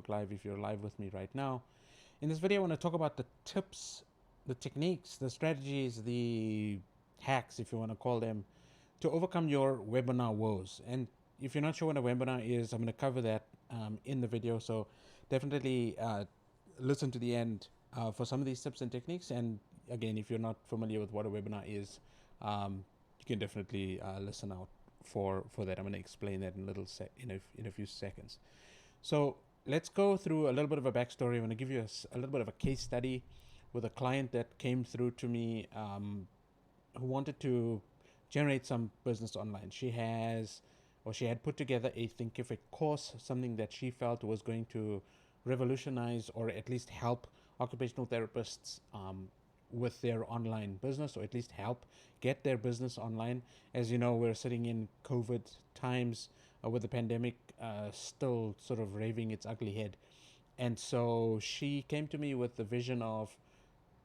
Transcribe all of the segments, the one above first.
Live if you're live with me right now. In this video, I want to talk about the tips, the techniques, the strategies, the hacks, if you want to call them, to overcome your webinar woes. And if you're not sure what a webinar is, I'm going to cover that in the video. So definitely listen to the end for some of these tips and techniques. And again, if you're not familiar with what a webinar is, you can definitely listen out for that. I'm going to explain that in a few seconds. So let's go through a little bit of a backstory. I'm going to give you a little bit of a case study with a client that came through to me who wanted to generate some business online. She had put together a Thinkific course, something that she felt was going to revolutionize or at least help occupational therapists with their online business, or at least help get their business online. As you know, we're sitting in COVID times with the pandemic still sort of raving its ugly head. And so she came to me with the vision of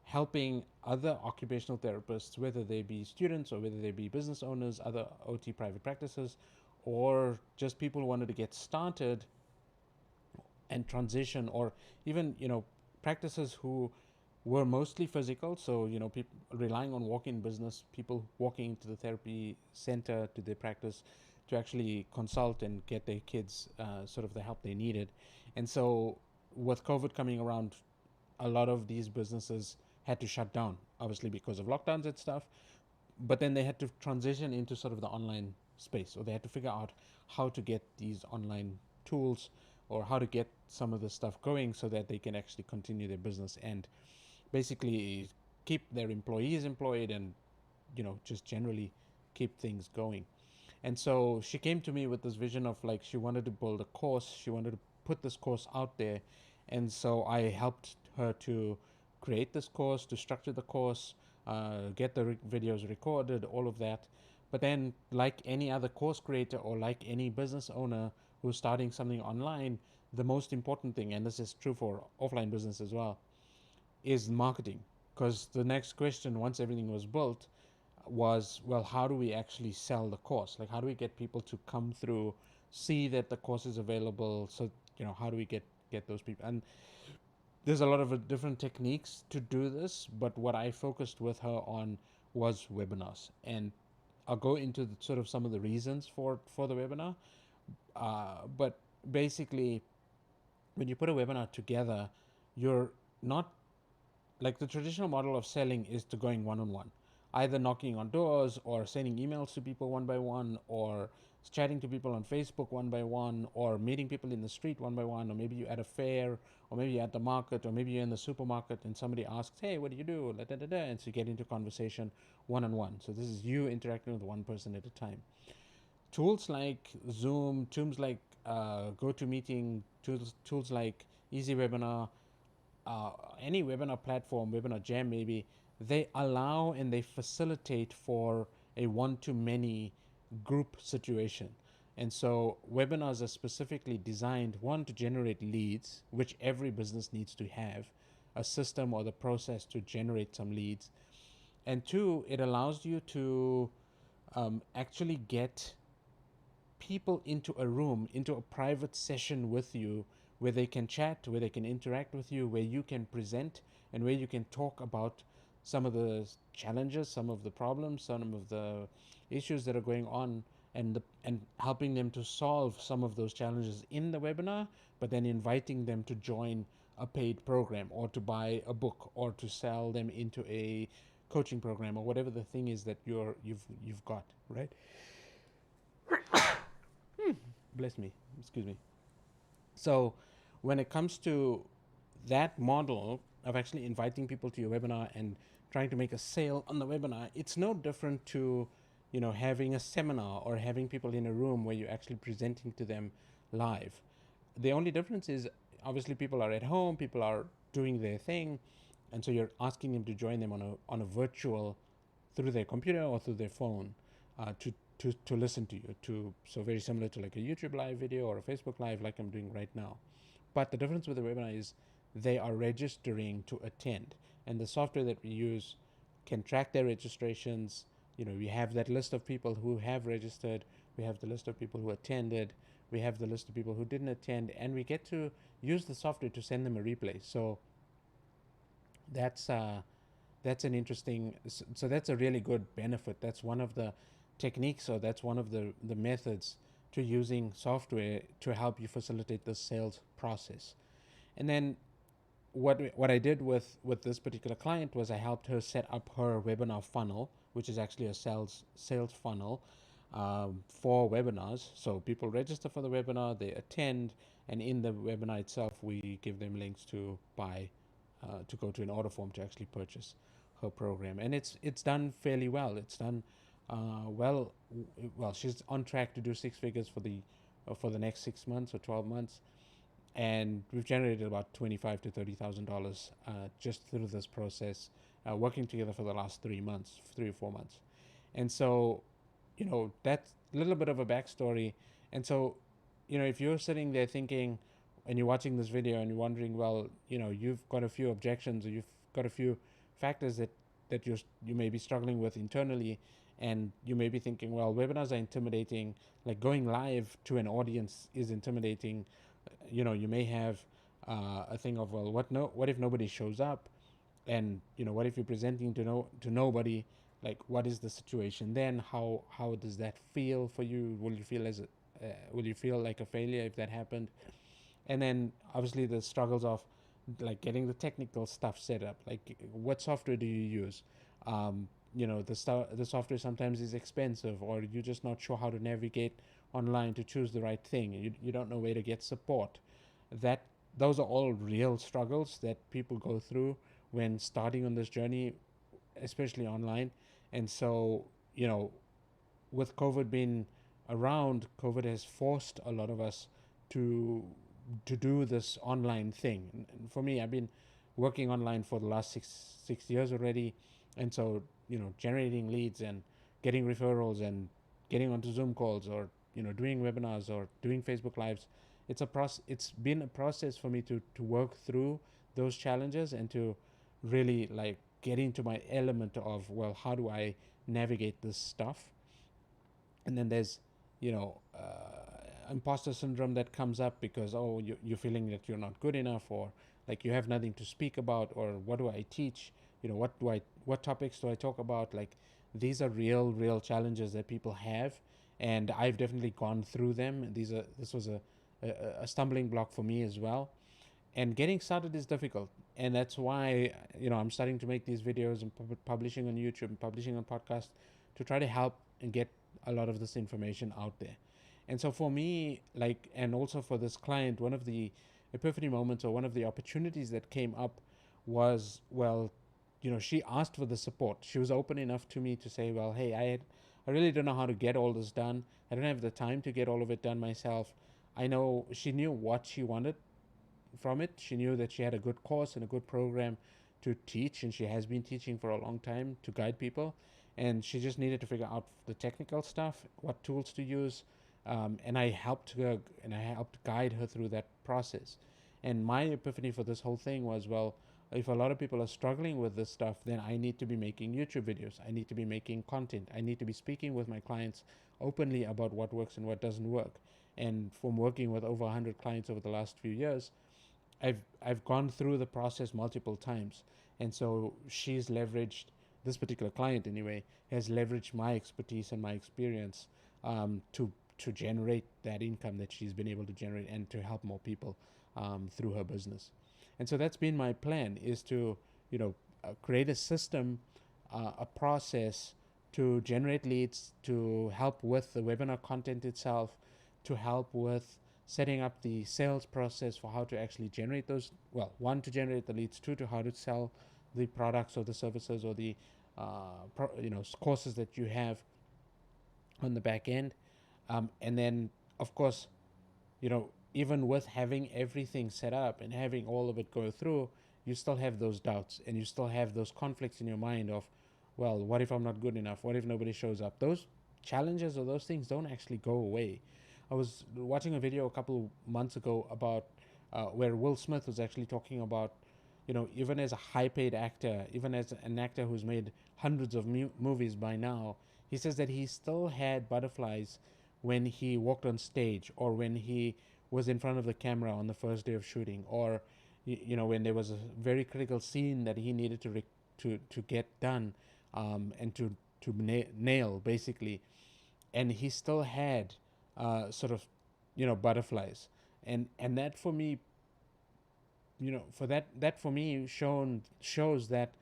helping other occupational therapists, whether they be students or whether they be business owners, other OT private practices, or just people who wanted to get started and transition, or even, practices who were mostly physical. So, people relying on walk-in business, people walking into the therapy center to their practice to actually consult and get their kids sort of the help they needed. And so with COVID coming around, a lot of these businesses had to shut down, obviously because of lockdowns and stuff. But then they had to transition into sort of the online space, or they had to figure out how to get these online tools or how to get some of the stuff going so that they can actually continue their business and basically keep their employees employed and just generally keep things going. And so she came to me with this vision of, like, she wanted to build a course, she wanted to put this course out there. And so I helped her to create this course, to structure the course, get the videos recorded, all of that. But then, like any other course creator or like any business owner who's starting something online, the most important thing, and this is true for offline business as well, is marketing. Because the next question, once everything was built, was, well, how do we actually sell the course? Like, how do we get people to come through, see that the course is available? So, how do we get those people? And there's a lot of different techniques to do this, but what I focused with her on was webinars. And I'll go into sort of some of the reasons for the webinar. But basically, when you put a webinar together, you're not, like, the traditional model of selling is to going one-on-one, either knocking on doors or sending emails to people one by one, or chatting to people on Facebook one by one, or meeting people in the street one by one, or maybe you're at a fair, or maybe you're at the market, or maybe you're in the supermarket and somebody asks, hey, what do you do? Da, da, da, da. And so you get into conversation one-on-one. So this is you interacting with one person at a time. Tools like Zoom, tools like GoToMeeting, tools like Easy Webinar, any webinar platform, Webinar Jam maybe, they allow and they facilitate for a one-to-many group situation. And so webinars are specifically designed, one, to generate leads, which every business needs to have a system or the process to generate some leads. And two, it allows you to actually get people into a room, into a private session with you, where they can chat, where they can interact with you, where you can present, and where you can talk about some of the challenges, some of the problems, some of the issues that are going on, and helping them to solve some of those challenges in the webinar, but then inviting them to join a paid program, or to buy a book, or to sell them into a coaching program, or whatever the thing is that you've got, right? Bless me, excuse me. So when it comes to that model of actually inviting people to your webinar and trying to make a sale on the webinar, it's no different to, having a seminar or having people in a room where you're actually presenting to them live. The only difference is, obviously, people are at home, people are doing their thing, and so you're asking them to join them on a virtual, through their computer or through their phone, to listen to you. So very similar to like a YouTube live video or a Facebook live, like I'm doing right now. But the difference with the webinar is they are registering to attend, and the software that we use can track their registrations. We have that list of people who have registered, we have the list of people who attended, we have the list of people who didn't attend, and we get to use the software to send them a replay. So that's an interesting, so that's a really good benefit. That's one of the techniques, or that's one of the methods to using software to help you facilitate the sales process. And then what I did with this particular client was I helped her set up her webinar funnel, which is actually a sales funnel for webinars. So people register for the webinar, they attend, and in the webinar itself, we give them links to buy, to go to an order form to actually purchase her program. And it's done fairly well. It's done well. She's on track to do six figures for the next 6 months or 12 months. And we've generated about $25,000 to $30,000 just through this process, working together for the last 3 or 4 months. And so, that's a little bit of a backstory. And so, if you're sitting there thinking, and you're watching this video and you're wondering, well, you've got a few objections, or you've got a few factors that you may be struggling with internally, and you may be thinking, well, webinars are intimidating, like going live to an audience is intimidating. You may have a thing of, well, what if nobody shows up, and what if you're presenting to nobody? Like, what is the situation then? How does that feel for you? Will you feel like a failure if that happened? And then obviously the struggles of like getting the technical stuff set up, like what software do you use? The software sometimes is expensive, or you're just not sure how to navigate online to choose the right thing. You don't know where to get support. Those are all real struggles that people go through when starting on this journey, especially online. And so, with COVID being around, COVID has forced a lot of us to do this online thing. And for me, I've been working online for the last six years already. And so, generating leads and getting referrals and getting onto Zoom calls, or doing webinars or doing Facebook Lives, it's been a process for me to work through those challenges and to really like get into my element of, well, how do I navigate this stuff? And then there's imposter syndrome that comes up because you're feeling that you're not good enough, or like you have nothing to speak about, or what do I teach? What topics do I talk about? Like, these are real challenges that people have, and I've definitely gone through them. This was a stumbling block for me as well. And getting started is difficult, and that's why I'm starting to make these videos and publishing on YouTube and publishing on podcasts to try to help and get a lot of this information out there. And so for me, and also for this client, one of the epiphany moments, or one of the opportunities that came up was, well, she asked for the support. She was open enough to me to say, well, hey, I really don't know how to get all this done. I don't have the time to get all of it done myself. I know she knew what she wanted from it. She knew that she had a good course and a good program to teach, and she has been teaching for a long time to guide people. And she just needed to figure out the technical stuff, what tools to use. And I helped her, and I helped guide her through that process. And my epiphany for this whole thing was, well, if a lot of people are struggling with this stuff, then I need to be making YouTube videos. I need to be making content. I need to be speaking with my clients openly about what works and what doesn't work. And from working with over 100 clients over the last few years, I've gone through the process multiple times. And so she's leveraged, this particular client anyway, has leveraged my expertise and my experience to generate that income that she's been able to generate, and to help more people through her business. And so that's been my plan, is to create a system, a process to generate leads, to help with the webinar content itself, to help with setting up the sales process for how to actually generate those, well, one, to generate the leads, two, to how to sell the products or the services or the courses that you have on the back end. And then, of course, even with having everything set up and having all of it go through, you still have those doubts, and you still have those conflicts in your mind of, well, what if I'm not good enough? What if nobody shows up? Those challenges or those things don't actually go away. I was watching a video a couple months ago about where Will Smith was actually talking about, even as a high-paid actor, even as an actor who's made hundreds of movies by now, he says that he still had butterflies when he walked on stage, or when he was in front of the camera on the first day of shooting, or when there was a very critical scene that he needed to get done, and to nail basically, and he still had sort of butterflies, and that for me, that for me shows that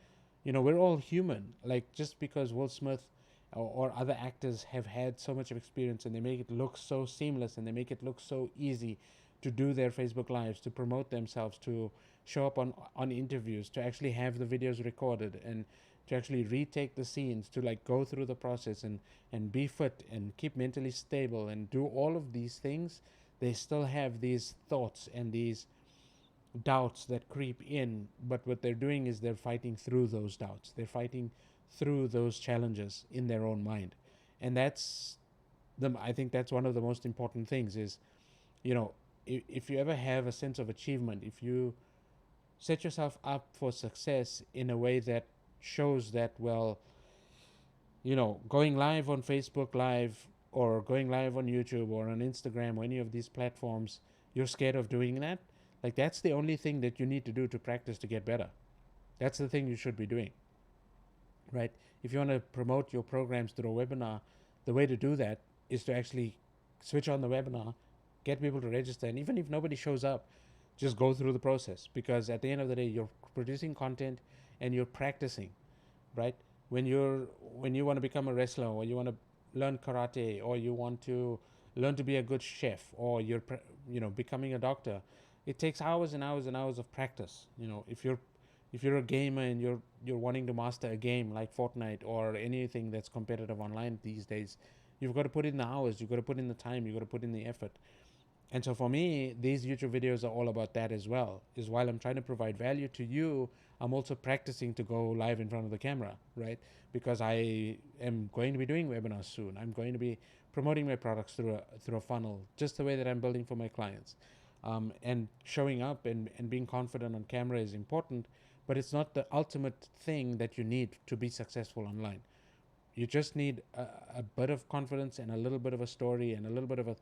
we're all human. Like, just because Will Smith or other actors have had so much of experience, and they make it look so seamless, and they make it look so easy to do their Facebook lives, to promote themselves, to show up on interviews, to actually have the videos recorded, and to actually retake the scenes, to like go through the process, and be fit and keep mentally stable and do all of these things. They still have these thoughts and these doubts that creep in, but what they're doing is they're fighting through those doubts. They're fighting through those challenges in their own mind. And I think that's one of the most important things is, if you ever have a sense of achievement, if you set yourself up for success in a way that shows that, well, going live on Facebook Live, or going live on YouTube, or on Instagram, or any of these platforms, you're scared of doing that. Like, that's the only thing that you need to do to practice to get better. That's the thing you should be doing, right? If you want to promote your programs through a webinar, the way to do that is to actually switch on the webinar, get people to register, and even if nobody shows up, just go through the process, because at the end of the day, you're producing content and you're practicing, right? When you want to become a wrestler, or you want to learn karate, or you want to learn to be a good chef, or you're becoming a doctor, it takes hours and hours and hours of practice. If you're a gamer and you're wanting to master a game like Fortnite or anything that's competitive online these days, you've got to put in the hours, you've got to put in the time, you've got to put in the effort. And so for me, these YouTube videos are all about that as well. Is while I'm trying to provide value to you, I'm also practicing to go live in front of the camera, right? Because I am going to be doing webinars soon. I'm going to be promoting my products through a funnel, just the way that I'm building for my clients. And showing up and being confident on camera is important, but it's not the ultimate thing that you need to be successful online. You just need a bit of confidence and a little bit of a story and a little bit of a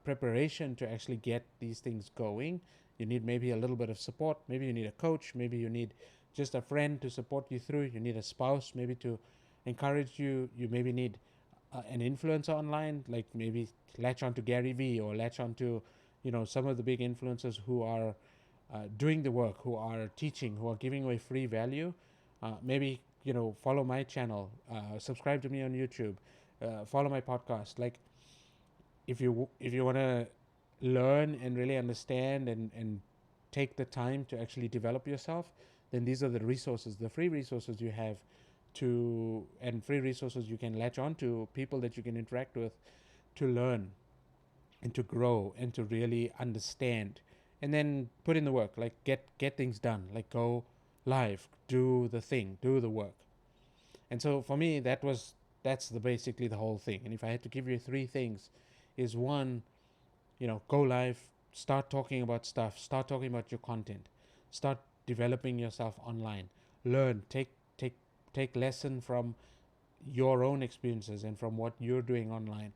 preparation to actually get these things going. You need maybe a little bit of support. Maybe you need a coach. Maybe you need just a friend to support you through. You need a spouse maybe to encourage you. You maybe need an influencer online, like maybe latch onto Gary Vee, or latch onto some of the big influencers who are doing the work, who are teaching, who are giving away free value. Maybe follow my channel, subscribe to me on YouTube, follow my podcast. Like, if you want to learn and really understand and take the time to actually develop yourself, then these are the resources, the free resources you have and free resources you can latch onto, people that you can interact with to learn and to grow and to really understand, and then put in the work, like get things done, like go live, do the thing, do the work. And so for me, that's basically the whole thing. And if I had to give you 3 things, is one, go live, start talking about stuff, start talking about your content, start developing yourself online, learn, take lesson from your own experiences and from what you're doing online.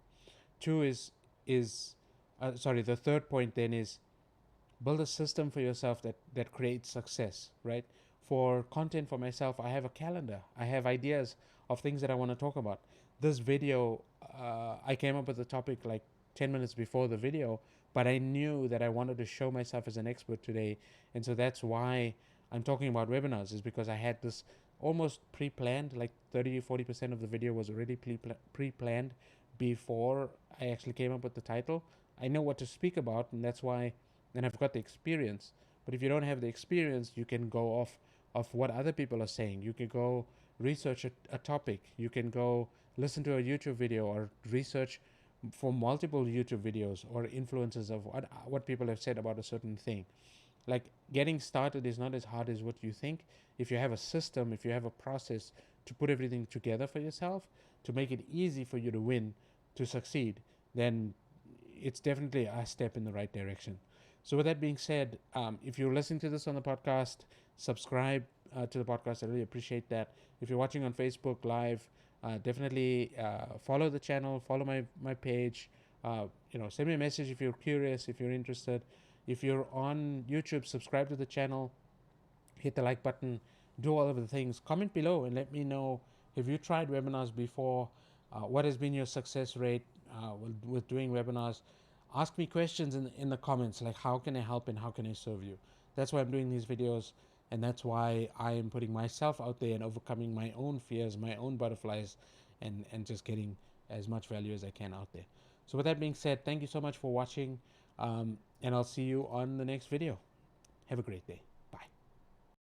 2 is the third point then is build a system for yourself that creates success, right? For content for myself, I have a calendar. I have ideas of things that I want to talk about. This video, I came up with the topic like 10 minutes before the video, but I knew that I wanted to show myself as an expert today. And so that's why I'm talking about webinars, is because I had this almost pre-planned, like 30-40% of the video was already pre-planned before I actually came up with the title. I know what to speak about, and that's why, and I've got the experience. But if you don't have the experience, you can go off of what other people are saying. You can go research a topic. You can go listen to a YouTube video or research for multiple YouTube videos or influences of what people have said about a certain thing. Like, getting started is not as hard as what you think. If you have a system, if you have a process to put everything together for yourself, to make it easy for you to win, to succeed, then it's definitely a step in the right direction. So with that being said, if you're listening to this on the podcast, subscribe to the podcast. I really appreciate that. If you're watching on Facebook Live, definitely follow the channel, follow my page, Send me a message if you're curious, if you're interested. If you're on YouTube, subscribe to the channel, hit the like button, do all of the things. Comment below and let me know, have you tried webinars before? What has been your success rate with doing webinars? Ask me questions in the comments, like how can I help and how can I serve you? That's why I'm doing these videos, and that's why I am putting myself out there and overcoming my own fears, my own butterflies, and just getting as much value as I can out there. So with that being said, thank you so much for watching, and I'll see you on the next video. Have a great day.